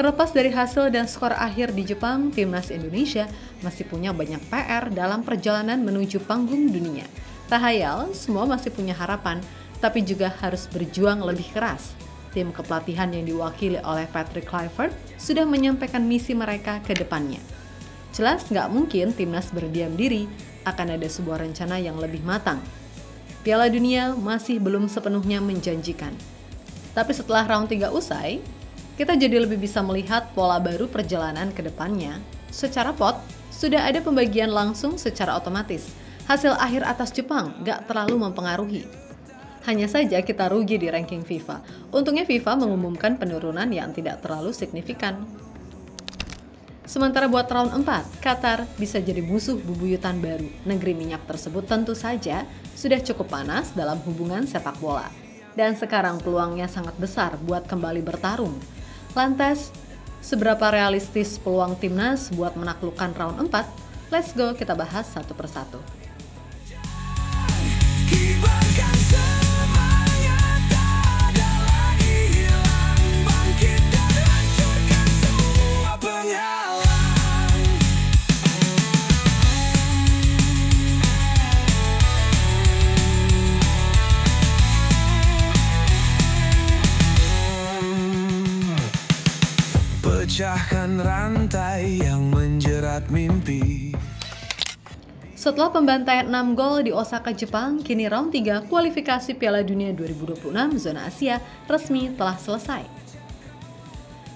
Terlepas dari hasil dan skor akhir di Jepang, timnas Indonesia masih punya banyak PR dalam perjalanan menuju panggung dunia. Tak hayal, semua masih punya harapan, tapi juga harus berjuang lebih keras. Tim kepelatihan yang diwakili oleh Patrick Kluivert sudah menyampaikan misi mereka ke depannya. Jelas nggak mungkin timnas berdiam diri, akan ada sebuah rencana yang lebih matang. Piala Dunia masih belum sepenuhnya menjanjikan. Tapi setelah round 3 usai, kita jadi lebih bisa melihat pola baru perjalanan ke depannya. Secara pot, sudah ada pembagian langsung secara otomatis. Hasil akhir atas Jepang gak terlalu mempengaruhi. Hanya saja kita rugi di ranking FIFA. Untungnya FIFA mengumumkan penurunan yang tidak terlalu signifikan. Sementara buat round 4, Qatar bisa jadi musuh bebuyutan baru. Negeri minyak tersebut tentu saja sudah cukup panas dalam hubungan sepak bola. Dan sekarang peluangnya sangat besar buat kembali bertarung. Lantas, seberapa realistis peluang timnas buat menaklukkan round 4? Let's go, kita bahas satu persatu. Pecahkan rantai yang menjerat mimpi. Setelah pembantaian 6 gol di Osaka, Jepang, kini round 3 kualifikasi Piala Dunia 2026 zona Asia resmi telah selesai.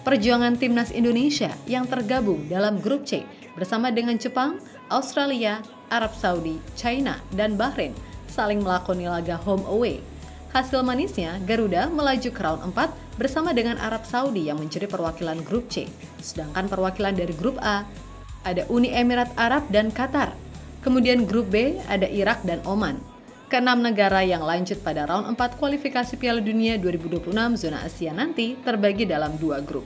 Perjuangan timnas Indonesia yang tergabung dalam grup C bersama dengan Jepang, Australia, Arab Saudi, China, dan Bahrain saling melakoni laga home away. Hasil manisnya, Garuda melaju ke round 4 bersama dengan Arab Saudi yang menjadi perwakilan grup C. Sedangkan perwakilan dari grup A ada Uni Emirat Arab dan Qatar. Kemudian grup B ada Irak dan Oman. Keenam negara yang lanjut pada round 4 kualifikasi Piala Dunia 2026 zona Asia nanti terbagi dalam 2 grup.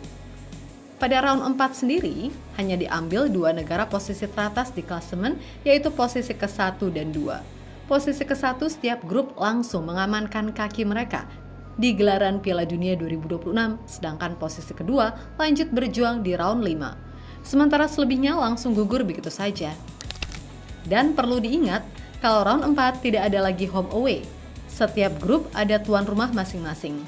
Pada round 4 sendiri, hanya diambil 2 negara posisi teratas di klasemen, yaitu posisi ke-1 dan 2. Posisi ke-1 setiap grup langsung mengamankan kaki mereka di gelaran Piala Dunia 2026, sedangkan posisi kedua lanjut berjuang di round 5. Sementara selebihnya langsung gugur begitu saja. Dan perlu diingat, kalau round 4 tidak ada lagi home away. Setiap grup ada tuan rumah masing-masing.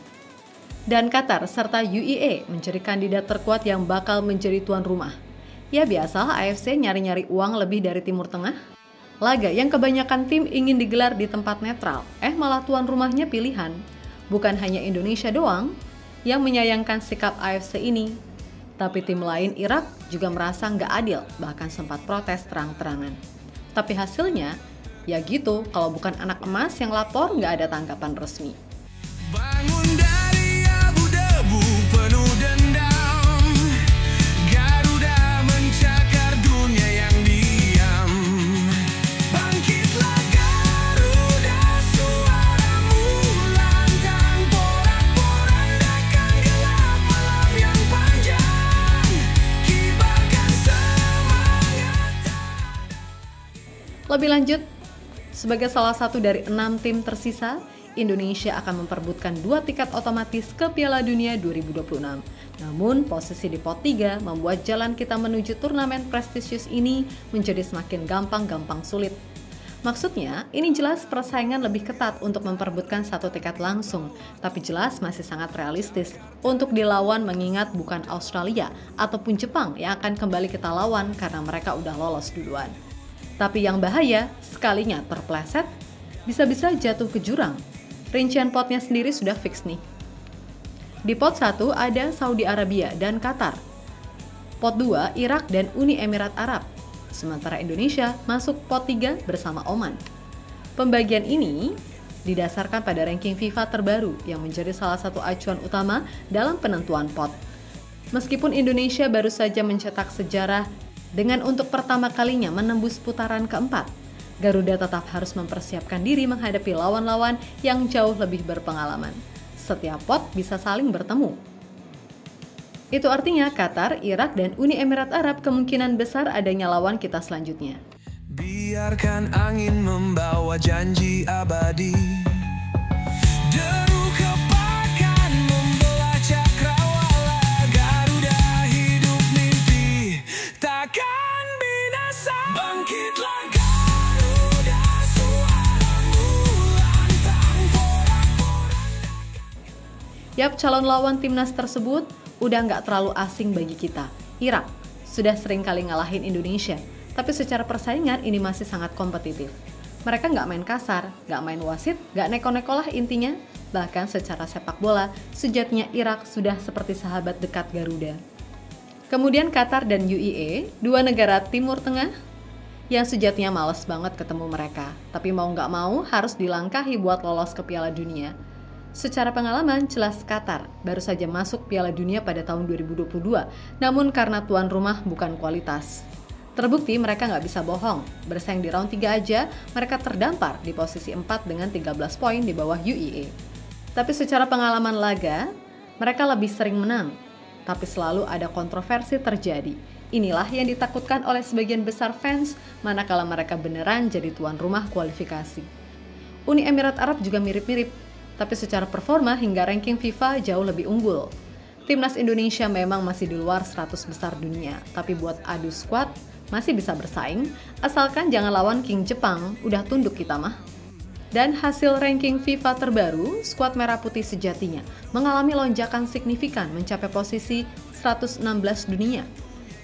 Dan Qatar serta UAE menjadi kandidat terkuat yang bakal menjadi tuan rumah. Ya biasalah AFC nyari-nyari uang lebih dari Timur Tengah. Laga yang kebanyakan tim ingin digelar di tempat netral, malah tuan rumahnya pilihan. Bukan hanya Indonesia doang yang menyayangkan sikap AFC ini, tapi tim lain Irak juga merasa nggak adil, bahkan sempat protes terang-terangan. Tapi hasilnya, ya gitu, kalau bukan anak emas yang lapor nggak ada tanggapan resmi. Bangun dari abu debu penuh dendam, Garuda mencakar dunia yang diam. Bangkitlah Garuda, suaramu lantang, porak-porandakan gelap malam yang panjang, kibarkan semangat. Lebih lanjut, sebagai salah satu dari 6 tim tersisa, Indonesia akan memperebutkan 2 tiket otomatis ke Piala Dunia 2026. Namun, posisi di pot 3 membuat jalan kita menuju turnamen prestisius ini menjadi semakin gampang-gampang sulit. Maksudnya, ini jelas persaingan lebih ketat untuk memperebutkan 1 tiket langsung, tapi jelas masih sangat realistis untuk dilawan mengingat bukan Australia ataupun Jepang yang akan kembali kita lawan karena mereka udah lolos duluan. Tapi yang bahaya, sekalinya terpleset, bisa-bisa jatuh ke jurang. Rincian potnya sendiri sudah fix nih. Di pot 1 ada Saudi Arabia dan Qatar. Pot 2 Irak dan Uni Emirat Arab. Sementara Indonesia masuk pot 3 bersama Oman. Pembagian ini didasarkan pada ranking FIFA terbaru yang menjadi salah satu acuan utama dalam penentuan pot. Meskipun Indonesia baru saja mencetak sejarah dengan untuk pertama kalinya menembus putaran keempat, Garuda tetap harus mempersiapkan diri menghadapi lawan-lawan yang jauh lebih berpengalaman. Setiap pot bisa saling bertemu. Itu artinya Qatar, Irak, dan Uni Emirat Arab kemungkinan besar adanya lawan kita selanjutnya. Biarkan angin membawa janji abadi. Deru kepakan membelah cakrawala, Garuda Yap, calon lawan timnas tersebut udah nggak terlalu asing bagi kita. Irak sudah sering kali ngalahin Indonesia, tapi secara persaingan ini masih sangat kompetitif. Mereka nggak main kasar, nggak main wasit, nggak neko-neko lah intinya. Bahkan secara sepak bola, sejatinya Irak sudah seperti sahabat dekat Garuda. Kemudian Qatar dan UAE, dua negara Timur Tengah yang sejatinya males banget ketemu mereka. Tapi mau nggak mau harus dilangkahi buat lolos ke Piala Dunia. Secara pengalaman, jelas Qatar baru saja masuk Piala Dunia pada tahun 2022, namun karena tuan rumah bukan kualitas. Terbukti mereka nggak bisa bohong, bersaing di round 3 aja, mereka terdampar di posisi 4 dengan 13 poin di bawah UAE. Tapi secara pengalaman laga, mereka lebih sering menang, tapi selalu ada kontroversi terjadi. Inilah yang ditakutkan oleh sebagian besar fans manakala mereka beneran jadi tuan rumah kualifikasi. Uni Emirat Arab juga mirip-mirip, tapi secara performa hingga ranking FIFA jauh lebih unggul. Timnas Indonesia memang masih di luar 100 besar dunia, tapi buat adu skuad masih bisa bersaing, asalkan jangan lawan King Jepang, udah tunduk kita mah. Dan hasil ranking FIFA terbaru, skuad Merah Putih sejatinya mengalami lonjakan signifikan mencapai posisi 116 dunia.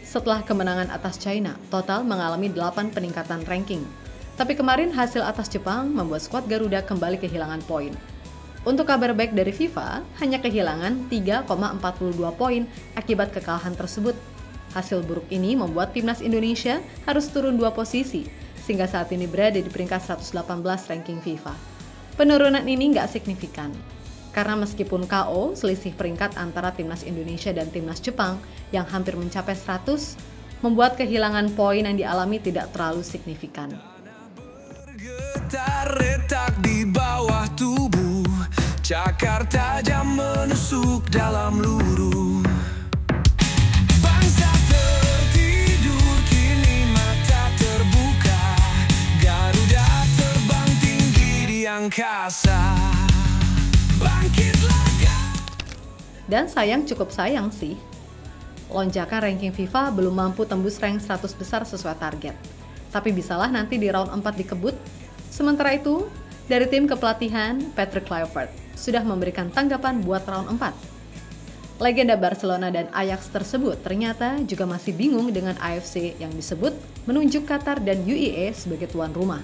Setelah kemenangan atas China, total mengalami 8 peningkatan ranking. Tapi kemarin hasil atas Jepang membuat skuad Garuda kembali kehilangan poin. Untuk kabar baik dari FIFA, hanya kehilangan 3,42 poin akibat kekalahan tersebut. Hasil buruk ini membuat timnas Indonesia harus turun 2 posisi, sehingga saat ini berada di peringkat 118 ranking FIFA. Penurunan ini nggak signifikan, karena meskipun KO, selisih peringkat antara timnas Indonesia dan timnas Jepang yang hampir mencapai 100, membuat kehilangan poin yang dialami tidak terlalu signifikan. Bergetar retak di bawah tubuh, cakar tajam menusuk dalam luruh. Bangsa tertidur, kini mata terbuka. Garuda terbang tinggi di angkasa. Bangkitlah. Dan cukup sayang sih, lonjakan ranking FIFA belum mampu tembus rank 100 besar sesuai target. Tapi bisalah nanti di round 4 dikebut. Sementara itu, dari tim kepelatihan, Patrick Kluivert sudah memberikan tanggapan buat round 4. Legenda Barcelona dan Ajax tersebut ternyata juga masih bingung dengan AFC yang disebut menunjuk Qatar dan UAE sebagai tuan rumah.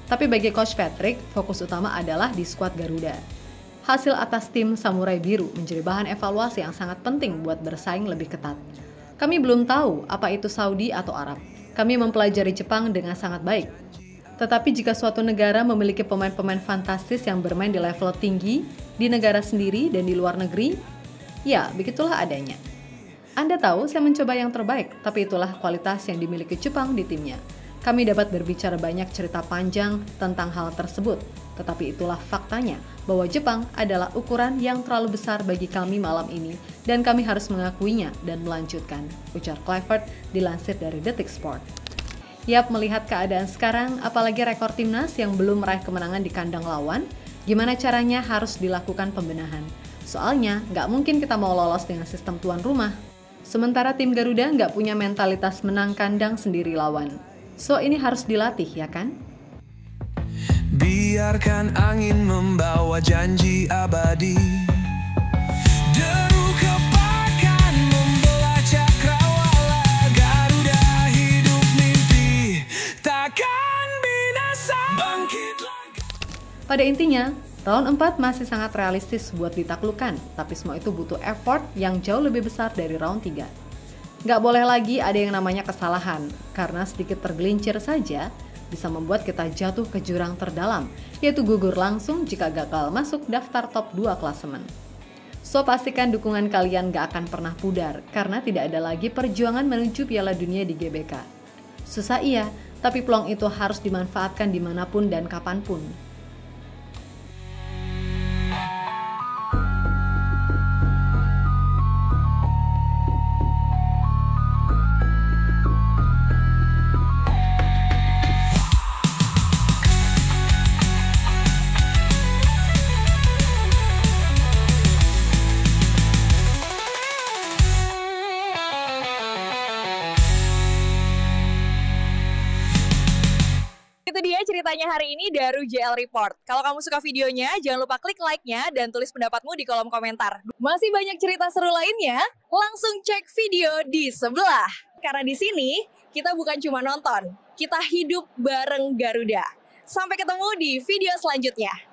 Tapi bagi Coach Patrick, fokus utama adalah di skuad Garuda. Hasil atas tim Samurai Biru menjadi bahan evaluasi yang sangat penting buat bersaing lebih ketat. Kami belum tahu apa itu Saudi atau Arab. Kami mempelajari Jepang dengan sangat baik. Tetapi jika suatu negara memiliki pemain-pemain fantastis yang bermain di level tinggi, di negara sendiri dan di luar negeri, ya begitulah adanya. Anda tahu saya mencoba yang terbaik, tapi itulah kualitas yang dimiliki Jepang di timnya. Kami dapat berbicara banyak cerita panjang tentang hal tersebut, tetapi itulah faktanya bahwa Jepang adalah ukuran yang terlalu besar bagi kami malam ini dan kami harus mengakuinya dan melanjutkan, ujar Kluivert dilansir dari Detik Sport. Yap, melihat keadaan sekarang, apalagi rekor timnas yang belum meraih kemenangan di kandang lawan, gimana caranya harus dilakukan pembenahan. Soalnya, nggak mungkin kita mau lolos dengan sistem tuan rumah. Sementara tim Garuda nggak punya mentalitas menang kandang sendiri lawan. So, ini harus dilatih, ya kan? Biarkan angin membawa janji abadi. Deru kepakan membelah cakrawala. Garuda hidup mimpi takkan binasa. Bangkit lagi. Pada intinya, round 4 masih sangat realistis buat ditaklukkan, tapi semua itu butuh effort yang jauh lebih besar dari round 3. Nggak boleh lagi ada yang namanya kesalahan, karena sedikit tergelincir saja bisa membuat kita jatuh ke jurang terdalam, yaitu gugur langsung jika gagal masuk daftar top 2 klasemen. So, pastikan dukungan kalian gak akan pernah pudar, karena tidak ada lagi perjuangan menuju Piala Dunia di GBK. Susah iya, tapi peluang itu harus dimanfaatkan dimanapun dan kapanpun. Itu dia cerita ceritanya hari ini Daru JL Report. Kalau kamu suka videonya, jangan lupa klik like-nya dan tulis pendapatmu di kolom komentar. Masih banyak cerita seru lainnya, langsung cek video di sebelah. Karena di sini, kita bukan cuma nonton, kita hidup bareng Garuda. Sampai ketemu di video selanjutnya.